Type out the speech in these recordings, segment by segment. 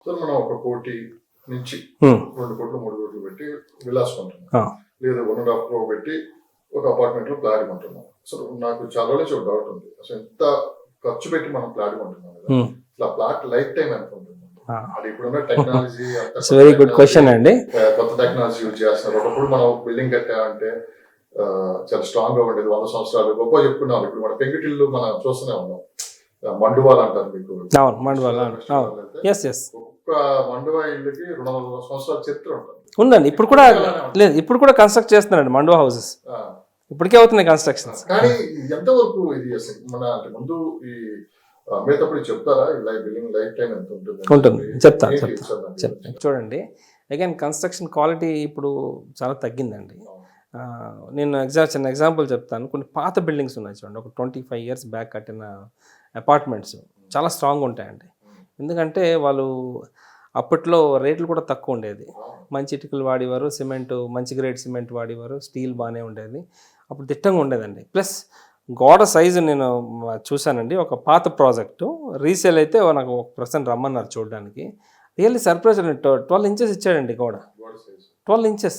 So మనం 1 కోటి నుంచి 2 కోట్లు 3 కోట్లు పెట్టి విలాస్ కొంటున్నాం, లేదా 1.5 crore పెట్టి ఒక అపార్ట్మెంట్ లో ఫ్లాట్ కొంటున్నాం. సో నాకు చాలా నుంచి ఒక డౌట్ ఉంది, అసలు ఎంత ఖర్చు పెట్టి మనం ఫ్లాట్ కొంటున్నాం కదా, అసలు ఆ ఫ్లాట్ లైఫ్ టైం ఎంత ఉంటుంది? అది ఇప్పుడున్న టెక్నాలజీ వెరీ గుడ్ క్వశ్చన్ అండి. కొత్త టెక్నాలజీ యూజ్ చేస్తున్నారు. ఒకప్పుడు మనం బిల్డింగ్ కట్టామంటే చాలా స్ట్రాంగ్ గా ఉండేది, 100 సంవత్సరాలు గొప్ప చెప్పుకున్నాం. ఇప్పుడు మన పెంకుటిల్లు మనం చూస్తూనే ఉన్నాం, మండువాలు అంటారు మీకు. ఒక్క మండువా ఇల్లుకి 200 సంవత్సరాల చరిత్ర ఉంటుంది. ఉందండి, ఇప్పుడు కూడా లేదు, ఇప్పుడు కూడా కన్స్ట్రక్ట్ చేస్తున్నారండి మండువా హౌసెస్, ఇప్పటికే అవుతున్నాయి కన్స్ట్రక్షన్స్. కానీ ఎంతవరకు ఇది మన అంటే ముందు ఈ అమ్మేటప్పుడు చెప్తారా బిల్డింగ్ లైఫ్ టైం ఎంత ఉంటుంది? చెప్తాను. చూడండి, అగైన్ కన్స్ట్రక్షన్ క్వాలిటీ ఇప్పుడు చాలా తగ్గిందండి. నేను చిన్న ఎగ్జాంపుల్ చెప్తాను. కొన్ని పాత బిల్డింగ్స్ ఉన్నాయి చూడండి, ఒక 25 years బ్యాక్ కట్టిన అపార్ట్మెంట్స్ చాలా స్ట్రాంగ్ ఉంటాయండి. ఎందుకంటే వాళ్ళు అప్పట్లో రేట్లు కూడా తక్కువ ఉండేది, మంచి ఇటుకలు వాడేవారు, సిమెంట్ మంచి గ్రేడ్ సిమెంట్ వాడేవారు, స్టీల్ బాగానే ఉండేది, అప్పుడు దిట్టంగా ఉండేదండి. ప్లస్ గోడ సైజు నేను చూశానండి, ఒక పాత ప్రాజెక్టు రీసేల్ అయితే నాకు 1% రమ్మన్నారు చూడడానికి. రియల్లీ సర్ప్రైజ్ అండి, 12 inches ఇచ్చాడండి గోడ, 12 inches.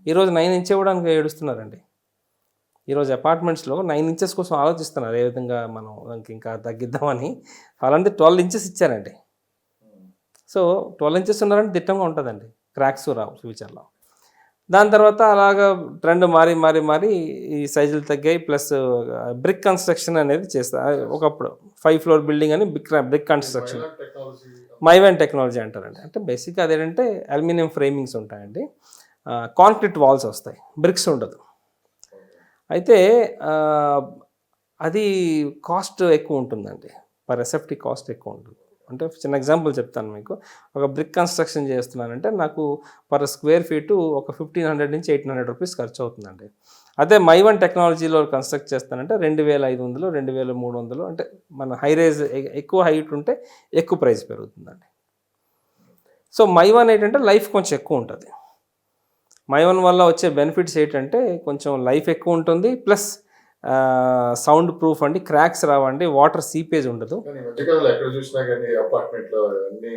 ఈరోజు 9 inches ఇవ్వడానికి ఏడుస్తున్నారండి. ఈరోజు అపార్ట్మెంట్స్లో 9 inches కోసం ఆలోచిస్తున్నారు, ఏ విధంగా మనం ఇంకా తగ్గిద్దామని. అలాంటి 12 inches ఇచ్చారండి. సో 12 inches ఉన్నారంటే దిట్టంగా ఉంటుందండి, క్రాక్స్ రావు ఫ్యూచర్లో. దాని తర్వాత అలాగా ట్రెండ్ మారి ఈ సైజులు తగ్గాయి. ప్లస్ బ్రిక్ కన్స్ట్రక్షన్ అనేది చేస్తారు. ఒకప్పుడు 5 floor బిల్డింగ్ అని బ్రిక్ కన్స్ట్రక్షన్, మైవాన్ టెక్నాలజీ అంటారండి. అంటే బేసిక్గా అదేంటంటే అల్యూమినియం ఫ్రేమింగ్స్ ఉంటాయండి, కాంక్రీట్ వాల్స్ వస్తాయి, బ్రిక్స్ ఉండదు. అయితే అది కాస్ట్ ఎక్కువ ఉంటుందండి, పర్ ఎస్ఎఫ్టీ కాస్ట్ ఎక్కువ ఉంటుంది. అంటే చిన్న ఎగ్జాంపుల్ చెప్తాను మీకు. ఒక బ్రిక్ కన్స్ట్రక్షన్ చేస్తున్నానంటే నాకు పర్ స్క్వేర్ ఫీటు ఒక 1500 నుంచి 1800 రూపీస్ ఖర్చు అవుతుందండి. అదే మైవన్ టెక్నాలజీలో కన్స్ట్రక్ట్ చేస్తానంటే 2500, 2300. అంటే మన హైరేజ్ ఎక్కువ హైట్ ఉంటే ఎక్కువ ప్రైస్ పెరుగుతుందండి. సో మైవన్ ఏంటంటే లైఫ్ కొంచెం ఎక్కువ ఉంటుంది. మైవన్ వల్ల వచ్చే బెనిఫిట్స్ ఏంటంటే కొంచెం లైఫ్ ఎక్కువ ఉంటుంది, ప్లస్ సౌండ్ ప్రూఫ్ అండి, క్రాక్స్ రావండి, వాటర్ సీపేజ్ ఉండదు. ఎక్కడ చూసినా కానీ అపార్ట్మెంట్ లో అన్ని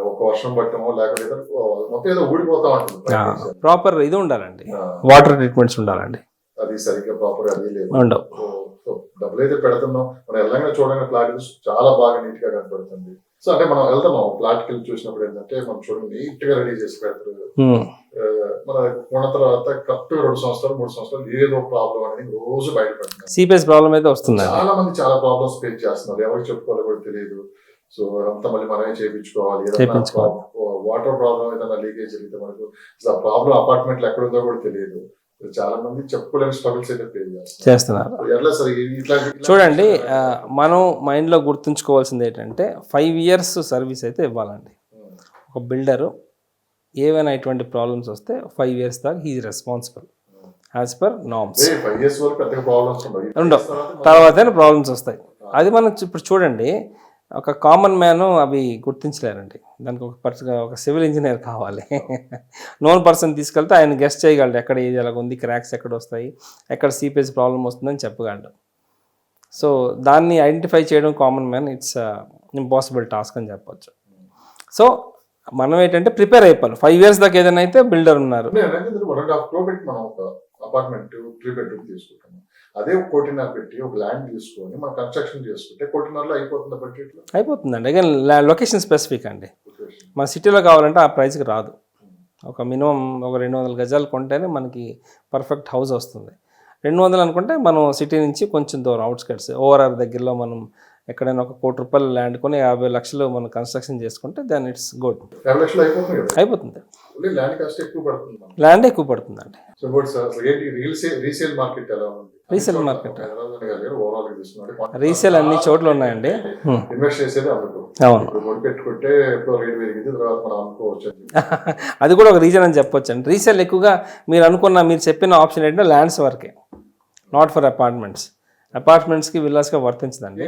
ఒక వర్షం పట్టమో లేకపోతే మొత్తం ఏదో ఊడిపోతా ఉంటుంది. ప్రాపర్ ఇది ఉండాలండి, వాటర్ ట్రీట్మెంట్స్ ఉండాలండి, అది సరిగ్గా ప్రాపర్ అది లేదు, ఉండవు. డబ్బులు అయితే పెడుతున్నాం, మనం వెళ్ళగానే చూడగానే ఫ్లాట్ చాలా బాగా నీట్ గా కనపడుతుంది. సో అంటే మనం వెళ్తున్నాం ఫ్లాట్కి వెళ్ళి చూసినప్పుడు ఏంటంటే మనం చూడండి నీట్ గా రెడీ చేసి పెడతారు. మన కొన్న తర్వాత కరెక్ట్ 2 సంవత్సరాలు 3 సంవత్సరాలు ఏదో ప్రాబ్లం అనేది రోజు బయటపడుతుంది. సీపేజ్ ప్రాబ్లం అయితే వస్తుంది. చాలా మంది చాలా ప్రాబ్లమ్స్ ఫేస్ చేస్తున్నారు, ఎవరికి చెప్పుకోవాలో కూడా తెలియదు. సో అంతా మళ్ళీ మనమే చేయించుకోవాలి. వాటర్ ప్రాబ్లం ఏదైనా లీకేజ్ జరిగితే మనకు ఆ ప్రాబ్లం అపార్ట్మెంట్ లో ఎక్కడ ఉందో కూడా తెలియదు. చాలా మంది చెప్పుకోలేని స్ట్రగుల్స్ అయితే ఫేస్ చేస్తున్నారు. చూడండి, మనం మైండ్లో గుర్తుంచుకోవాల్సింది ఏంటంటే 5 years సర్వీస్ అయితే ఇవ్వాలండి. ఒక బిల్డరు ఏవైనా ఇటువంటి ప్రాబ్లమ్స్ వస్తే 5 years దాకా he is responsible as per norms. ఉండవు, తర్వాతనే ప్రాబ్లమ్స్ వస్తాయి. అది మనం ఇప్పుడు చూడండి, ఒక కామన్ మ్యాన్ అవి గుర్తించలేరండి. దానికి ఒక సివిల్ ఇంజనీర్ కావాలి. నోన్ పర్సన్ తీసుకెళ్తే ఆయన గెస్ట్ చేయగలడు, ఎక్కడ ఏది ఎలాగ ఉంది, క్రాక్స్ ఎక్కడ వస్తాయి, ఎక్కడ సీపేజ్ ప్రాబ్లం వస్తుందని చెప్పగలడు. సో దాన్ని ఐడెంటిఫై చేయడం common man it's impossible task అని చెప్పొచ్చు. సో మనం ఏంటంటే ప్రిపేర్ అయిపోవాలి. 5 years దాకా ఏదైనా అయితే బిల్డర్ ఉన్నారు. అపార్ట్మెంట్ 3 bedroom తీసుకుంటాము, అదే 1.5 కోటి పెట్టి ఒక ల్యాండ్ తీసుకొని మనం కన్స్ట్రక్షన్ చేసుకుంటే 1.5 కోటిలో అయిపోతుంది. బడ్జెట్లో అయిపోతుందండి. అగైన్ లొకేషన్ స్పెసిఫిక్ అండి, మన సిటీలో కావాలంటే ఆ ప్రైస్కి రాదు. ఒక మినిమం ఒక 200 గజాలు కొంటేనే మనకి పర్ఫెక్ట్ హౌస్ వస్తుంది. 200 అనుకుంటే మనం సిటీ నుంచి కొంచెం దూరం అవుట్స్కట్స్ ఓఆర్ఆర్ దగ్గరలో మనం ఎక్కడైనా ఒక 1 కోటి రూపాయలు ల్యాండ్ కొని 50 లక్షలు మనం కన్స్ట్రక్షన్ చేసుకుంటే దెన్ ఇట్స్ గుడ్. అయిపోతుంది. ల్యాండ్ ఎక్కువ పడుతుందండి. రీసేల్ మార్కెట్ రీసేల్ అన్ని చోట్ల ఉన్నాయండి. అవును, పెట్టుకుంటే అది కూడా ఒక రీజన్ అని చెప్పొచ్చు అండి. రీసేల్ ఎక్కువగా మీరు చెప్పిన ఆప్షన్ ఏంటంటే ల్యాండ్స్ వరకే, నాట్ ఫర్ అపార్ట్మెంట్స్. అపార్ట్మెంట్స్కి విల్లాస్గా వర్తించదండి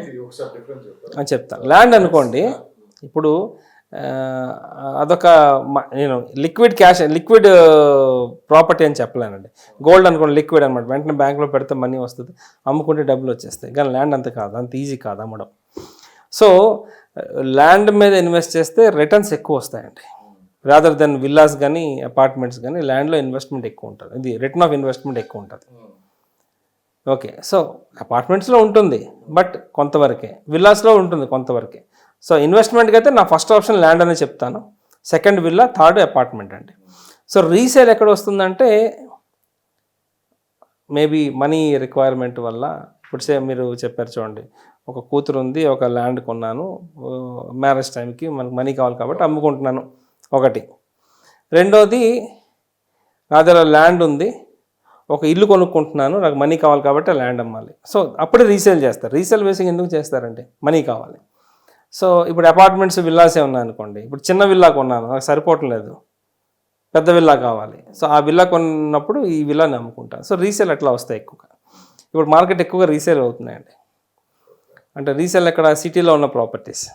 అని చెప్తాను. ల్యాండ్ అనుకోండి, ఇప్పుడు అదొక నేను లిక్విడ్ ప్రాపర్టీ అని చెప్పలేనండి. గోల్డ్ అనుకోండి లిక్విడ్ అనమాట, వెంటనే బ్యాంక్లో పెడితే మనీ వస్తుంది, అమ్ముకుంటే డబ్బులు వచ్చేస్తాయి. కానీ ల్యాండ్ అంత కాదు, అంత ఈజీ కాదు అమ్మడం. సో ల్యాండ్ మీద ఇన్వెస్ట్ చేస్తే రిటర్న్స్ ఎక్కువ వస్తాయండి. రాదర్ దెన్ విల్లాస్ కానీ అపార్ట్మెంట్స్ కానీ ల్యాండ్లో ఇన్వెస్ట్మెంట్ ఎక్కువ ఉంటుంది, ఇది రిటర్న్ ఆఫ్ ఇన్వెస్ట్మెంట్ ఎక్కువ ఉంటుంది. ఓకే, సో అపార్ట్మెంట్స్లో ఉంటుంది బట్ కొంతవరకే, విల్లాస్లో ఉంటుంది కొంతవరకే. సో ఇన్వెస్ట్మెంట్కి అయితే నా ఫస్ట్ ఆప్షన్ ల్యాండ్ అనే చెప్తాను, సెకండ్ విల్లా, థర్డ్ అపార్ట్మెంట్ అండి. సో రీసేల్ ఎక్కడ వస్తుందంటే మేబీ మనీ రిక్వైర్మెంట్ వల్ల, ఇప్పుడు మీరు చెప్పారు చూడండి, ఒక కూతురు ఉంది, ఒక ల్యాండ్ కొన్నాను, మ్యారేజ్ టైంకి మనకు మనీ కావాలి కాబట్టి అమ్ముకుంటున్నాను ఒకటి. రెండోది నా దగ్గర ల్యాండ్ ఉంది, ఒక ఇల్లు కొనుక్కుంటున్నాను, నాకు మనీ కావాలి కాబట్టి ఆ ల్యాండ్ అమ్మాలి. సో అప్పుడే రీసేల్ చేస్తారు. రీసేల్ బేసింగ్ ఎందుకు చేస్తారంటే మనీ కావాలి. సో ఇప్పుడు అపార్ట్మెంట్స్ విల్లాసే ఉన్నాయనుకోండి, ఇప్పుడు చిన్న విల్లా కొన్నాను, నాకు సరిపోవట్లేదు, పెద్ద విల్లా కావాలి. సో ఆ విల్లా కొన్నప్పుడు ఈ విల్లాని అమ్ముకుంటాను. సో రీసేల్ అట్లా వస్తాయి ఎక్కువగా. ఇప్పుడు మార్కెట్ ఎక్కువగా రీసేల్ అవుతున్నాయండి. అంటే రీసేల్ ఎక్కడ, సిటీలో ఉన్న ప్రాపర్టీస్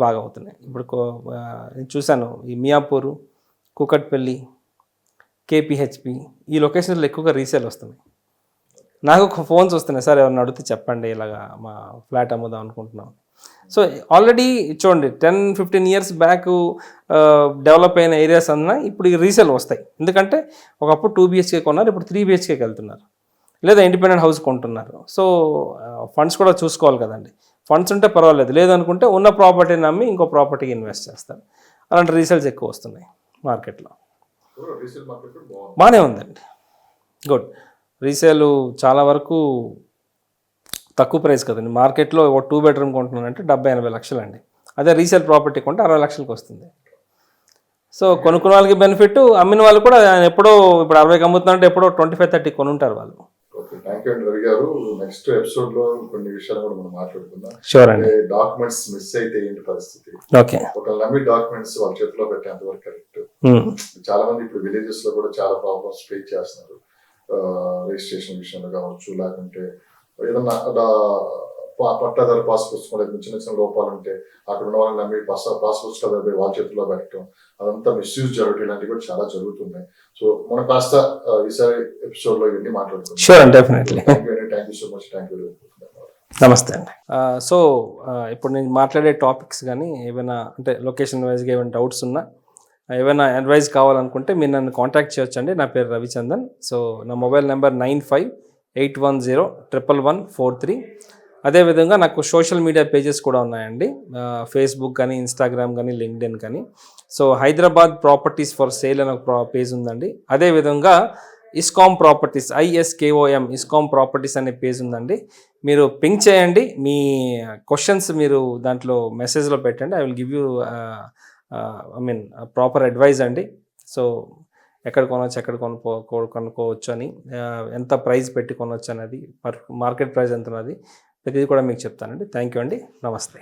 బాగా అవుతున్నాయి. ఇప్పుడు నేను చూశాను, ఈ మియాపూరు, కూకట్పల్లి, కేపీహెచ్పి, ఈ లొకేషన్స్లో ఎక్కువగా రీసేల్ వస్తున్నాయి. నాకు ఫోన్స్ వస్తున్నాయి, సార్ ఎవరిని అడిగితే చెప్పండి ఇలాగా మా ఫ్లాట్ అమ్ముదాం అనుకుంటున్నాం. సో ఆల్రెడీ చూడండి 10-15 ఇయర్స్ బ్యాక్ డెవలప్ అయిన ఏరియాస్ అన్నా ఇప్పుడు ఈ రీసేల్ వస్తాయి. ఎందుకంటే ఒకప్పుడు 2 BHK కొన్నారు, ఇప్పుడు 3 BHKకి వెళ్తున్నారు, లేదా ఇండిపెండెంట్ హౌస్ కొంటున్నారు. సో ఫండ్స్ కూడా చూసుకోవాలి కదండి. ఫండ్స్ ఉంటే పర్వాలేదు, లేదనుకుంటే ఉన్న ప్రాపర్టీని నమ్మి ఇంకో ప్రాపర్టీకి ఇన్వెస్ట్ చేస్తారు. అలాంటి రీసేల్స్ ఎక్కువ వస్తున్నాయి మార్కెట్లో. బాగానే ఉందండి, గుడ్. రీసేలు చాలా వరకు తక్కువ ప్రైస్ కదండి. మార్కెట్లో ఒక 2 బెడ్రూమ్ కొంటున్నానంటే 70-80 లక్షలు అండి. అదే రీసేల్ ప్రాపర్టీ కొంటే 60 లక్షలకు వస్తుంది. సో కొనుక్కున్న వాళ్ళకి బెనిఫిట్, అమ్మిన వాళ్ళు కూడా ఎప్పుడో, ఇప్పుడు 60కి అమ్ముతున్నారంటే ఎప్పుడో 25-30 కొనుంటారు వాళ్ళు. థ్యాంక్ యూ అండి రవి గారు. నెక్స్ట్ ఎపిసోడ్ లో కొన్ని విషయాలు కూడా మనం మాట్లాడుకుందాం. షూర్ అండి. డాక్యుమెంట్స్ మిస్ అయితే ఏంటి పరిస్థితి, ఓకే, ఒక నమ్మి డాక్యుమెంట్స్ వాళ్ళ చేతిలో పెట్టేంత వరకు కరెక్ట్. చాలా మంది ఇప్పుడు విలేజెస్ లో కూడా చాలా ప్రాబ్లమ్స్ ఫేస్ చేస్తున్నారు. రిజిస్ట్రేషన్ విషయంలో కావచ్చు, లేకుంటే ఏదన్నా పట్టాదారు పాస్ పుస్తకం చిన్న చిన్న లోపాలు ఉంటే అక్కడ ఉన్న వాళ్ళని నమ్మి పాస్ పుస్తకాలు వాళ్ళ చేతిలో పెట్టడం, అదంతా మిస్యూజ్ జరగడం, ఇలాంటివి కూడా చాలా జరుగుతున్నాయి. సో మనం కాస్త ఈసారి ఎపిసోడ్ లో ఇవన్నీ మాట్లాడుకుంటాం. షూర్ అండి, definitely. Thank you so much. Thank you. నమస్తే అండి. సో ఇప్పుడు నేను మాట్లాడే టాపిక్స్ కానీ ఏమైనా అంటే లొకేషన్ వైజ్గా ఏమైనా డౌట్స్ ఉన్నా, ఏమైనా అడ్వైజ్ కావాలనుకుంటే మీరు నన్ను కాంటాక్ట్ చేయొచ్చండి. నా పేరు రవిచందన్. సో నా మొబైల్ నెంబర్ 9581011143. అదేవిధంగా నాకు సోషల్ మీడియా పేజెస్ కూడా ఉన్నాయండి, ఫేస్బుక్ కానీ, ఇన్స్టాగ్రామ్ కానీ, లింక్డ్ఇన్ కానీ. So Hyderabad properties for sale అనే ఒక పేజ్ ఉందండి. అదేవిధంగా ఇస్కామ్ ప్రాపర్టీస్, ISKOM ఇస్కామ్ ప్రాపర్టీస్ అనే పేజ్ ఉందండి. మీరు పింక్ చేయండి, మీ క్వశ్చన్స్ మీరు దాంట్లో మెసేజ్లో పెట్టండి. I will give you proper advice అండి. సో ఎక్కడ కొనవచ్చు, ఎక్కడ కొనుక్కోవచ్చు అని, ఎంత ప్రైస్ పెట్టి కొనవచ్చు అనేది, మార్కెట్ ప్రైస్ ఎంత ఉన్నది ప్రతిదీ కూడా మీకు చెప్తానండి. థ్యాంక్ యూ అండి. నమస్తే.